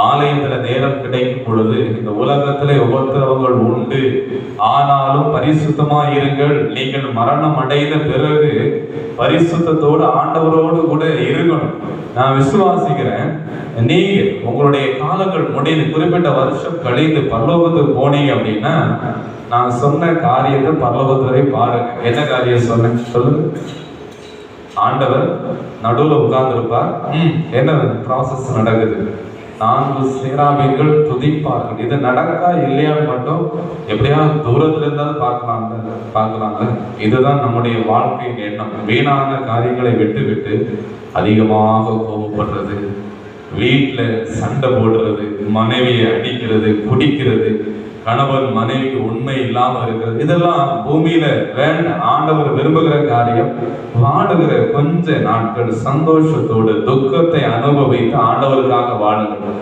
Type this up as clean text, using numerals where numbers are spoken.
ஆலயத்துல நேரம் கிடைக்கும் பொழுது இந்த உலகத்திலே உபத்திரவங்கள் உண்டு, ஆனாலும் பரிசுத்தமா இருங்கள், நீங்கள் மரணம் அடைந்த பிறகு பரிசுத்தத்தோடு ஆண்டவரோடு கூட இருக்கணும். நான் விசுவாசிக்கிறேன், நீங்க உங்களுடைய காலங்கள் முடிந்து குறிப்பிட்ட வருஷம் கழிந்து பரலோகத்துக்கு போனீங்க அப்படின்னா, நான் சொன்ன காரியத்தை பரலோகத்து வரை பாருங்க. என்ன காரியம் சொன்னேன் சொல்லுங்க. ஆண்டவர் நடுவில் உட்கார்ந்து இருப்பார். என்ன ப்ராசஸ் நடக்குது? 4 சேராபீன்கள் துதிப்பார்கள். இது நடக்கா இல்லையான்னு மட்டும் எப்படியாவது தூரத்துல இருந்தாலும் பார்க்கலாங்க. இதுதான் நம்முடைய வாழ்க்கையின் எண்ணம். வீணான காரியங்களை விட்டு அதிகமாக கோபப்படுறது, வீட்டுல சண்டை போடுறது, மனைவியை அடிக்கிறது, குடிக்கிறது, கணவன் மனைவிக்கு உண்மை இல்லாம இருக்கிறது, இதெல்லாம் பூமியில வேண்டாம். ஆண்டவர் விரும்புகிற காரியம் வாடுகிற கொஞ்ச நாட்கள் சந்தோஷத்தோடு துக்கத்தை அனுபவித்து ஆண்டவருக்காக வாழுங்கள்.